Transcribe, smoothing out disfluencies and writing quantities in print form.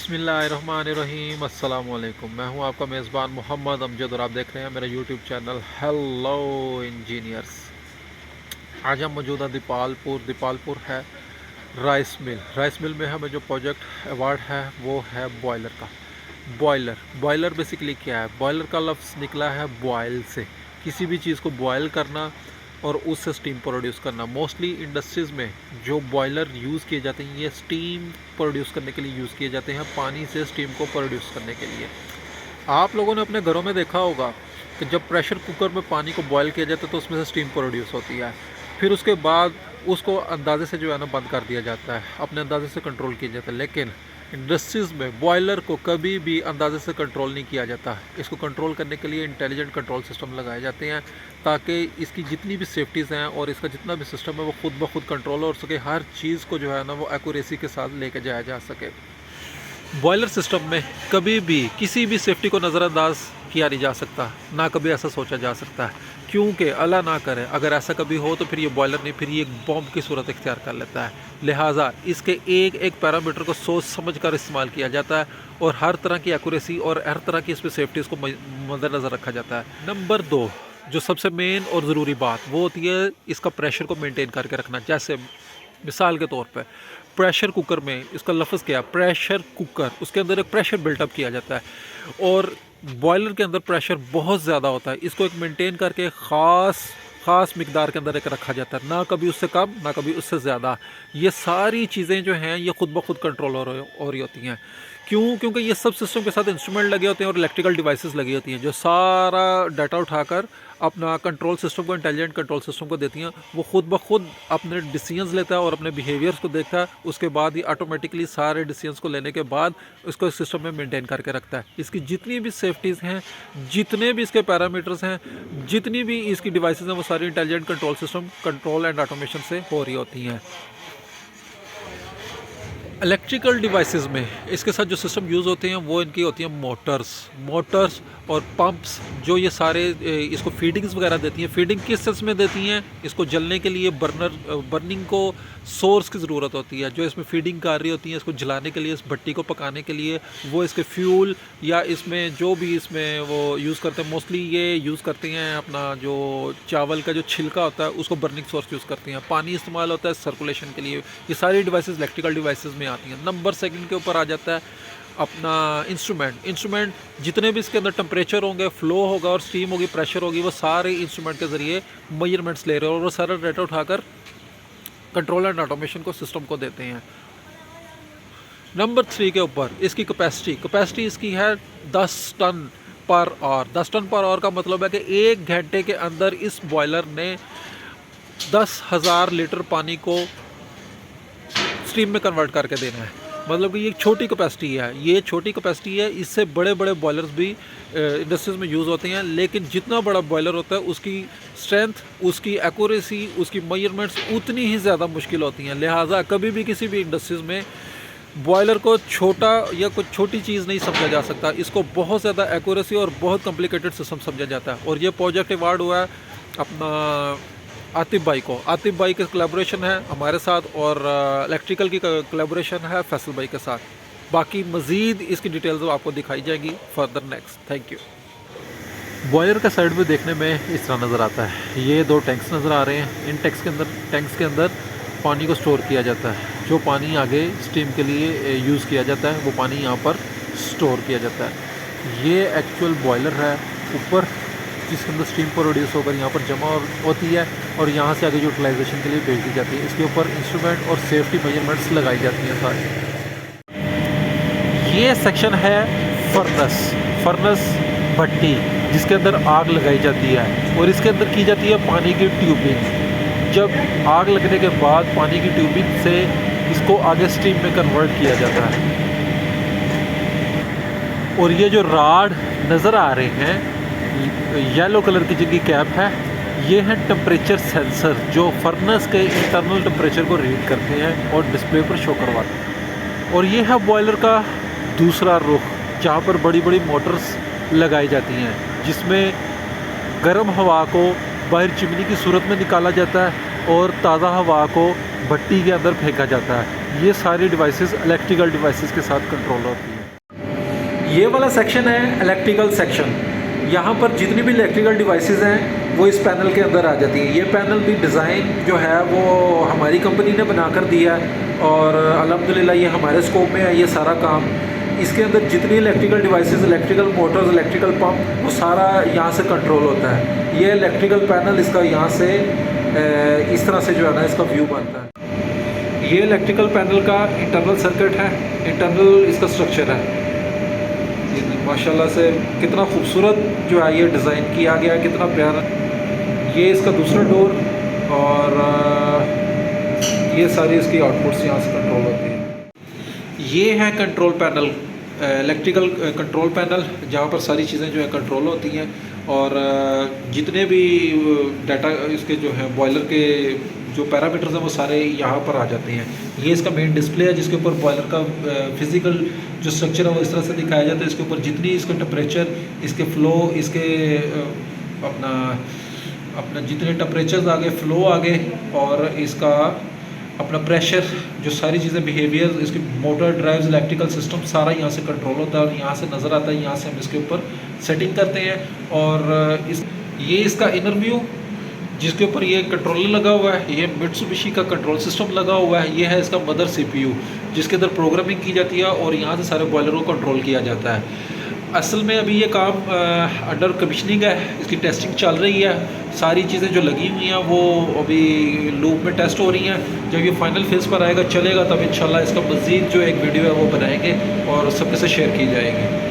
बिस्मिल्लाहिर्रहमानिर्रहीम अस्सलाम वालेकुम। मैं हूं आपका मेज़बान मोहम्मद अमजद और आप देख रहे हैं मेरा यूट्यूब चैनल हेलो इंजीनियर्स। आज हम मौजूद हैं दीपालपुर है राइस मिल में हमें जो प्रोजेक्ट अवार्ड है वो है बॉयलर का। बॉयलर बेसिकली क्या है? बॉयलर का लफ्ज़ निकला है बॉयल से, किसी भी चीज़ को बॉयल करना और उससे स्टीम प्रोड्यूस करना। मोस्टली इंडस्ट्रीज़ में जो बॉयलर यूज़ किए जाते हैं ये स्टीम प्रोड्यूस करने के लिए यूज़ किए जाते हैं, पानी से स्टीम को प्रोड्यूस करने के लिए। आप लोगों ने अपने घरों में देखा होगा कि जब प्रेशर कुकर में पानी को बॉयल किया जाता है तो उसमें से स्टीम प्रोड्यूस होती है, फिर उसके बाद उसको अंदाजे से जो है ना बंद कर दिया जाता है, अपने अंदाजे से कंट्रोल किया जाता है। लेकिन इंडस्ट्रीज़ में बॉयलर को कभी भी अंदाजे से कंट्रोल नहीं किया जाता। इसको कंट्रोल करने के लिए इंटेलिजेंट कंट्रोल सिस्टम लगाए जाते हैं ताकि इसकी जितनी भी सेफ्टीज़ हैं और इसका जितना भी सिस्टम है वो खुद ब खुद कंट्रोल हो सके, हर चीज़ को जो है ना वो एक्यूरेसी के साथ लेके जाया जा सके। बॉयलर सिस्टम में कभी भी किसी भी सेफ्टी को नज़रअंदाज किया नहीं जा सकता, ना कभी ऐसा सोचा जा सकता है, क्योंकि अल्लाह ना करे अगर ऐसा कभी हो तो फिर ये बॉयलर नहीं, फिर ये एक बॉम्ब की सूरत इख्तियार कर लेता है। लिहाजा इसके एक एक पैरामीटर को सोच समझ कर इस्तेमाल किया जाता है और हर तरह की एक्यूरेसी और हर तरह की इसमें सेफ्टीज़ को मद्देनज़र रखा जाता है। नंबर 2 जो सबसे मेन और ज़रूरी बात वो होती है इसका प्रेशर को मेनटेन करके रखना। जैसे मिसाल के तौर पे प्रेशर कुकर में, इसका लफ्ज़ क्या है? प्रेशर कुकर, उसके अंदर एक प्रेशर बिल्टअप किया जाता है और बॉयलर के अंदर प्रेशर बहुत ज़्यादा होता है। इसको एक मेंटेन करके ख़ास मिकदार के अंदर एक रखा जाता है, ना कभी उससे कम ना कभी उससे ज़्यादा। ये सारी चीज़ें जो हैं ये खुद ब खुद कंट्रोल हो रही होती हैं। क्यों? क्योंकि ये सब सिस्टम के साथ इंस्ट्रूमेंट लगे होते हैं और इलेक्ट्रिकल डिवाइसेस लगी होती हैं जो सारा डाटा उठाकर अपना कंट्रोल सिस्टम को, इंटेलिजेंट कंट्रोल सिस्टम को देती हैं। वो खुद ब खुद अपने डिसीजंस लेता है और अपने बिहेवियर्स को देखता है, उसके बाद ही ऑटोमेटिकली सारे डिसीजंस को लेने के बाद उसको इस सिस्टम में मेंटेन करके रखता है। इसकी जितनी भी सेफ्टीज़ हैं, जितने भी इसके पैरामीटर्स हैं, जितनी भी इसकी डिवाइसेस हैं, वो सारी intelligent control system, control and automation से हो रही होती हैं। इलेक्ट्रिकल डिवाइसेस में इसके साथ जो सिस्टम यूज़ होते हैं वो इनकी होती हैं मोटर्स और पंप्स, जो ये सारे इसको फीडिंग्स वगैरह देती हैं। फीडिंग किस सेंस में देती हैं? इसको जलने के लिए बर्निंग को सोर्स की ज़रूरत होती है, जो इसमें फीडिंग कर रही होती है इसको जलाने के लिए, इस भट्टी को पकाने के लिए वो इसके फ्यूल या इसमें जो भी इसमें वो यूज़ करते हैं, मोस्टली ये यूज़ करते हैं अपना जो चावल का जो छिलका होता है उसको बर्निंग सोर्स यूज़ करते हैं। पानी इस्तेमाल होता है सर्कुलेशन के लिए। ये सारी डिवाइसेस इलेक्ट्रिकल डिवाइसेस में आती हैं। नंबर 2 के ऊपर आ जाता है अपना इंस्ट्रूमेंट। जितने भी इसके अंदर टेम्परेचर होंगे, फ्लो होगा और स्टीम होगी, प्रेशर होगी, वो सारे इंस्ट्रूमेंट के ज़रिए मेजरमेंट्स ले रहे हैं और वो सारा डाटा उठाकर कंट्रोल एंड ऑटोमेशन को सिस्टम को देते हैं। नंबर 3 के ऊपर इसकी कैपेसिटी इसकी है 10 ton per hour. 10 ton per hour का मतलब है कि 1 घंटे के अंदर इस बॉयलर ने 10,000 लीटर पानी को स्टीम में कन्वर्ट करके देना है। मतलब कि ये एक छोटी कैपेसिटी है, इससे बड़े बड़े बॉयलर्स भी इंडस्ट्रीज में यूज़ होते हैं। लेकिन जितना बड़ा बॉयलर होता है उसकी स्ट्रेंथ, उसकी एक्यूरेसी, उसकी मेजरमेंट्स उतनी ही ज़्यादा मुश्किल होती हैं। लिहाजा कभी भी किसी भी इंडस्ट्रीज़ में बॉयलर को छोटा या कुछ छोटी चीज़ नहीं समझा जा सकता, इसको बहुत ज़्यादा एक्यूरेसी और बहुत कॉम्प्लिकेटेड सिस्टम समझा जाता है। और ये प्रोजेक्ट अवार्ड हुआ है अपना आतिफ भाई का कोलैबोरेशन है हमारे साथ और इलेक्ट्रिकल की कोलैबोरेशन है फैसल भाई के साथ। बाकी मज़ीद इसकी डिटेल्स आपको दिखाई जाएगी further next. Thank you. Boiler का साइड में देखने में इस तरह नज़र आता है। ये 2 टैंक्स नज़र आ रहे हैं। इन टैंक्स के अंदर पानी को स्टोर किया जाता है। जो पानी आगे स्टीम के लिए यूज़ किया जाता है वो पानी यहाँ पर स्टोर किया जाता है। ये एक्चुअल बॉयलर है ऊपर, जिसके अंदर स्टीम प्रोड्यूस होकर यहाँ पर जमा होती है और यहाँ से आगे यूटिलाइजेशन के लिए भेज दी जाती है। इसके ऊपर इंस्ट्रूमेंट और सेफ्टी मेजरमेंट्स लगाई जाती हैं सारी। ये सेक्शन है फर्नस भट्टी, जिसके अंदर आग लगाई जाती है और इसके अंदर की जाती है पानी की ट्यूबिंग। जब आग लगने के बाद पानी की ट्यूबिंग से इसको आगे स्टीम में कन्वर्ट किया जाता है। और ये जो राड नज़र आ रहे हैं येलो कलर की जिनकी कैप है, ये है टेम्परेचर सेंसर जो फर्नेस के इंटरनल टेम्परेचर को रीड करते हैं और डिस्प्ले पर शो करवाते हैं। और ये है बॉयलर का दूसरा रुख, जहाँ पर बड़ी बड़ी मोटर्स लगाई जाती हैं, जिसमें गर्म हवा को बाहर चिमनी की सूरत में निकाला जाता है और ताज़ा हवा को भट्टी के अंदर फेंका जाता है। ये सारी डिवाइसेस इलेक्ट्रिकल डिवाइसेस के साथ कंट्रोल होती है। ये वाला सेक्शन है इलेक्ट्रिकल सेक्शन। यहाँ पर जितनी भी इलेक्ट्रिकल डिवाइसेस हैं वो इस पैनल के अंदर आ जाती हैं। ये पैनल भी डिज़ाइन जो है वो हमारी कंपनी ने बना कर दिया है और अल्हम्दुलिल्लाह ये हमारे स्कोप में है ये सारा काम। इसके अंदर जितनी electrical devices, electrical Motors, electrical pump, वो सारा यहाँ से कंट्रोल होता है। ये इलेक्ट्रिकल पैनल इसका यहाँ से इस तरह से जो है ना इसका व्यू बनता है। ये इलेक्ट्रिकल पैनल का इंटरनल सर्किट है, इंटरनल इसका स्ट्रक्चर है। माशाल्लाह से कितना खूबसूरत जो है ये डिज़ाइन किया गया है, कितना प्यारा। ये इसका दूसरा डोर और ये सारी इसकी आउटपुट्स यहाँ से कंट्रोल होती है। ये है control panel, electrical control panel, जहाँ पर सारी चीज़ें जो है कंट्रोल होती हैं और जितने भी डाटा इसके जो है बॉयलर के जो पैरामीटर्स हैं वो सारे यहाँ पर आ जाते हैं। ये इसका मेन डिस्प्ले है जिसके ऊपर बॉयलर का फिज़िकल जो स्ट्रक्चर है वो इस तरह से दिखाया जाता है। इसके ऊपर जितनी इसका टेम्परेचर, इसके फ़्लो, इसके अपना जितने टेम्परेचर आगे, फ़्लो आगे और इसका अपना प्रेशर, जो सारी चीज़ें बिहेवियर, इसकी मोटर, ड्राइव्स, इलेक्ट्रिकल सिस्टम सारा यहाँ से कंट्रोल होता है और यहाँ से नज़र आता है। यहाँ से हम इसके ऊपर सेटिंग करते हैं और ये इसका इनर व्यू जिसके ऊपर ये कंट्रोलर लगा हुआ है, ये मित्सुबिशी का कंट्रोल सिस्टम लगा हुआ है। ये है इसका मदर CPU जिसके अंदर प्रोग्रामिंग की जाती है और यहाँ से सारे बॉयलर को कंट्रोल किया जाता है। असल में अभी ये काम अंडर कमीशनिंग है, इसकी टेस्टिंग चल रही है। सारी चीज़ें जो लगी हुई हैं वो अभी लूप में टेस्ट हो रही हैं। जब ये फाइनल फेज़ पर आएगा, चलेगा, तब इंशाल्लाह इसका मज़ीद जो एक वीडियो है वो बनाएंगे और सबके साथ शेयर की जाएगी।